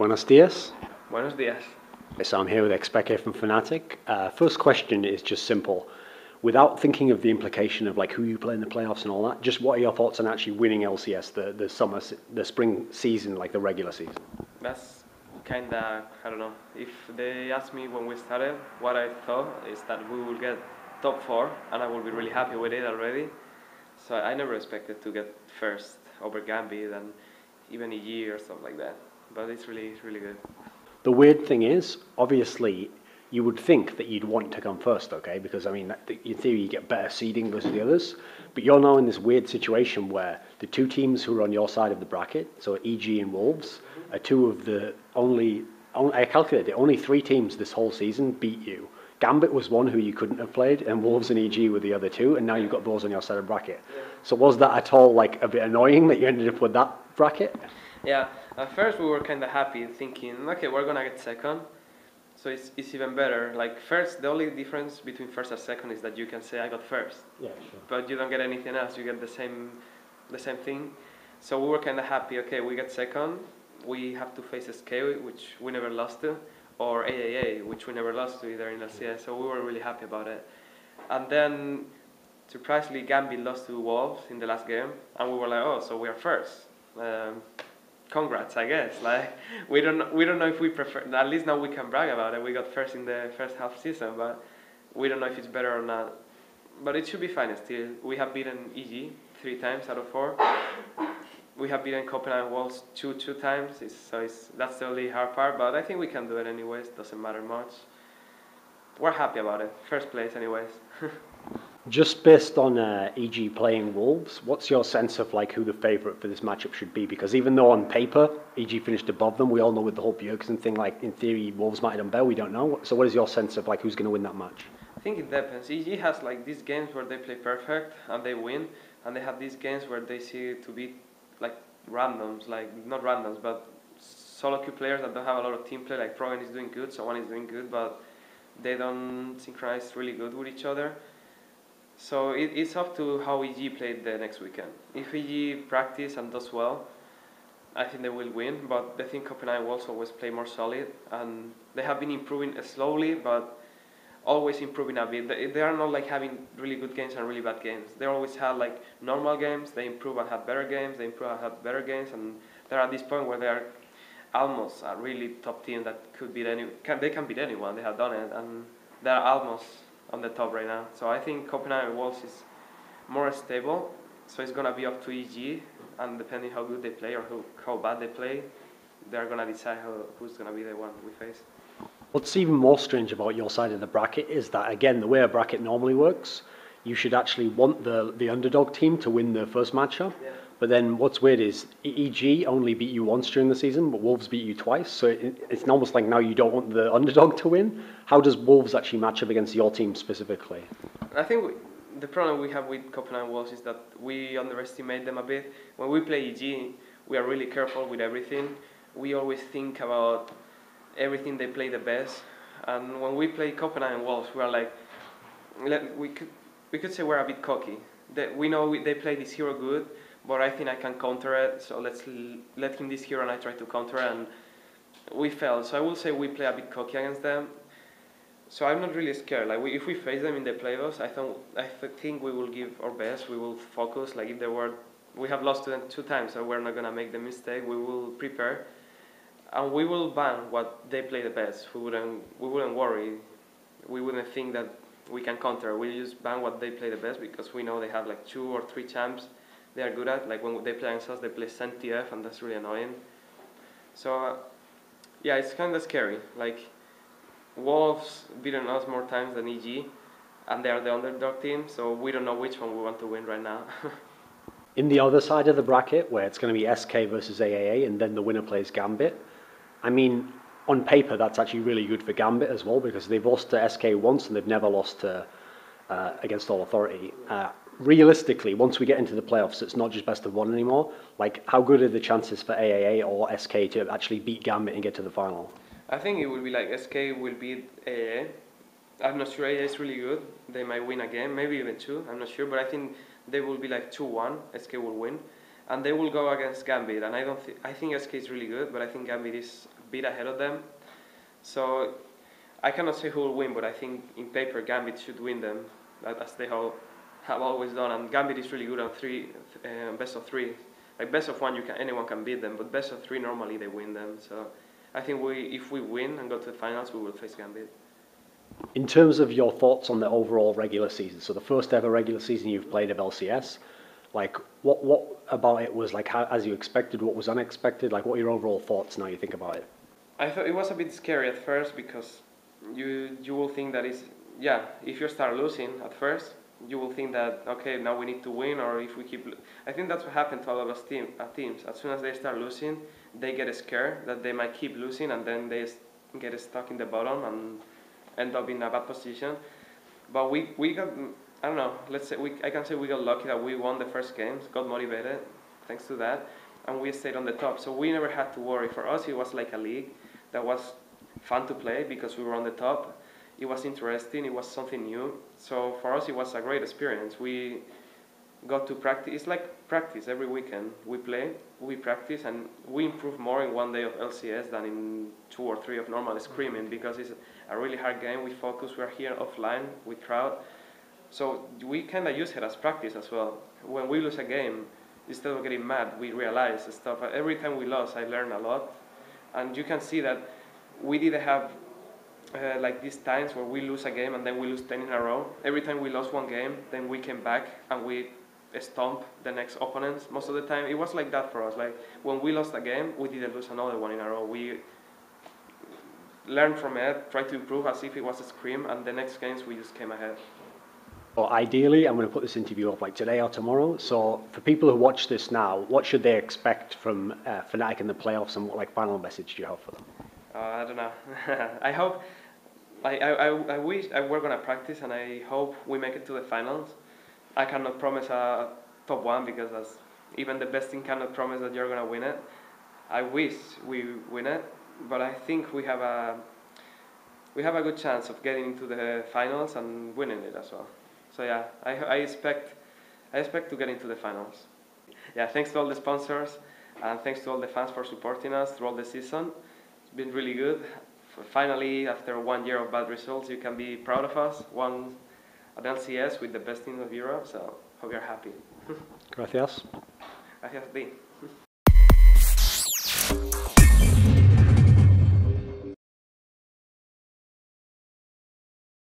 Buenos dias. Buenos dias. So I'm here with xPeke from Fnatic. First question is just simple. Without thinking of the implication of like who you play in the playoffs and all that, just what are your thoughts on actually winning LCS, the spring season, like the regular season? That's kinda, I don't know. If they asked me when we started, what I thought is that we will get top 4 and I will be really happy with it already. So I never expected to get first over Gambit and even EG or stuff like that. But it's really good. The weird thing is, obviously, you would think that you'd want to come first, okay? Because, I mean, in theory, you get better seeding versus the others. But you're now in this weird situation where the two teams who are on your side of the bracket, so EG and Wolves, are two of the I calculated it, only 3 teams this whole season beat you. Gambit was one who you couldn't have played, and Wolves and EG were the other two, and now you've got those on your side of the bracket. Yeah. So was that at all, like, a bit annoying that you ended up with that bracket? Yeah, at first we were kind of happy, thinking, okay, we're gonna get second, so it's even better. Like first, the only difference between first and second is that you can say I got first, yeah, sure. But you don't get anything else. You get the same thing. So we were kind of happy. Okay, we get second. We have to face SK, which we never lost to, or AAA, which we never lost to either in LCS. So we were really happy about it. And then, surprisingly, Gambit lost to Wolves in the last game, and we were like, oh, so we are first. Congrats, I guess. Like we don't know if we prefer. At least now we can brag about it. We got first in the first half season, but we don't know if it's better or not. But it should be fine still. We have beaten EG 3 times out of 4. We have beaten Copenhagen Wolves 2 times. That's the only hard part. But I think we can do it anyways. Doesn't matter much. We're happy about it. First place anyways. Just based on EG playing Wolves, what's your sense of like who the favourite for this matchup should be? Because even though on paper EG finished above them, we all know with the whole Bjergsen thing, like in theory Wolves might have done better, we don't know. So what is your sense of like who's going to win that match? I think it depends. EG has like these games where they play perfect and they win, and they have these games where they see it to be like randoms, like not randoms, but solo queue players that don't have a lot of team play. Like Progan is doing good, someone is doing good, but they don't synchronize really good with each other. So it's up to how EG played the next weekend. If EG practice and does well, I think they will win. But I think Copenhagen Wolves always play more solid, and they have been improving slowly, but always improving a bit. They are not like having really good games and really bad games. They always had like normal games. They improve and have better games. They improve and have better games, and they're at this point where they are almost a really top team that could beat they can beat anyone. They have done it, and they are almost on the top right now. So I think Copenhagen Wolves is more stable, so it's gonna be up to EG, and depending how good they play or how bad they play, they're gonna decide who's gonna be the one we face. What's even more strange about your side of the bracket is that, again, the way a bracket normally works, you should actually want the underdog team to win the first matchup. Yeah. But then what's weird is EG only beat you once during the season, but Wolves beat you twice. So it's almost like now you don't want the underdog to win. How does Wolves actually match up against your team specifically? I think the problem we have with Copenhagen Wolves is that we underestimate them a bit. When we play EG, we are really careful with everything. We always think about everything they play the best. And when we play Copenhagen Wolves, we are like, we could say we're a bit cocky. We know they play this hero good, but I think I can counter it, so let's let him this hero and I try to counter it, and we failed. So I will say we play a bit cocky against them. So I'm not really scared. Like if we face them in the playoffs, I think we will give our best. We will focus. Like if we have lost to them 2 times, so we're not gonna make the mistake. We will prepare, and we will ban what they play the best. We wouldn't worry. We wouldn't think that we can counter. We just ban what they play the best because we know they have like 2 or 3 champs they are good at. Like when they play against us, they play CTF, and that's really annoying. So yeah, it's kind of scary. Like Wolves beaten us more times than EG, and they are the underdog team, so we don't know which one we want to win right now. In the other side of the bracket, where it's going to be SK versus AAA, and then the winner plays Gambit, I mean, on paper, that's actually really good for Gambit as well, because they've lost to SK once, and they've never lost to against All Authority. Realistically, once we get into the playoffs, it's not just best of 1 anymore. Like, how good are the chances for AAA or SK to actually beat Gambit and get to the final? I think it will be like SK will beat AAA. I'm not sure. AAA is really good. They might win again, maybe even 2. I'm not sure, but I think they will be like 2-1. SK will win, and they will go against Gambit. And I think SK is really good, but I think Gambit is bit ahead of them. So I cannot say who will win, but I think in paper Gambit should win them, as they have always done. And Gambit is really good on best of three. Like best of one, anyone can beat them, but best of three normally they win them. So I think if we win and go to the finals, we will face Gambit. In terms of your thoughts on the overall regular season, so the first ever regular season you've played of LCS, like what about it was like as you expected? What was unexpected? Like what are your overall thoughts now you think about it? I thought it was a bit scary at first because you will think that if you start losing at first, you will think that okay, now we need to win, or if we keep. I think that's what happened to a lot of teams. As soon as they start losing, they get scared that they might keep losing, and then they get stuck in the bottom and end up in a bad position. But we got, I don't know, let's say I can say we got lucky that we won the first games, got motivated thanks to that, and we stayed on the top. So we never had to worry. For us, it was like a league that was fun to play because we were on the top. It was interesting, it was something new. So for us, it was a great experience. We got to practice. It's like practice every weekend. We play, we practice, and we improve more in one day of LCS than in 2 or 3 of normal screaming because it's a really hard game. We focus, we're here offline with crowd. So we kind of use it as practice as well. When we lose a game, instead of getting mad, we realize the stuff. Every time we lost, I learned a lot. And you can see that we didn't have like these times where we lose a game and then we lose 10 in a row. Every time we lost one game, then we came back and we stomp the next opponents. Most of the time, it was like that for us. Like when we lost a game, we didn't lose another one in a row. We learned from it, tried to improve as if it was a scream, and the next games we just came ahead. Well, ideally, I'm going to put this interview up like today or tomorrow. So for people who watch this now, what should they expect from fnatic in the playoffs, and what like final message do you have for them? I don't know. I hope. I wish we're gonna practice, and I hope we make it to the finals. I cannot promise a top 1 because even the best team cannot promise that you're gonna win it. I wish we win it, but I think we have a good chance of getting into the finals and winning it as well. So yeah, I expect to get into the finals. Yeah, thanks to all the sponsors and thanks to all the fans for supporting us throughout the season. It's been really good. Finally, after 1 year of bad results, you can be proud of us. Won at LCS with the best team of Europe, so hope you're happy. Gracias. Gracias a ti.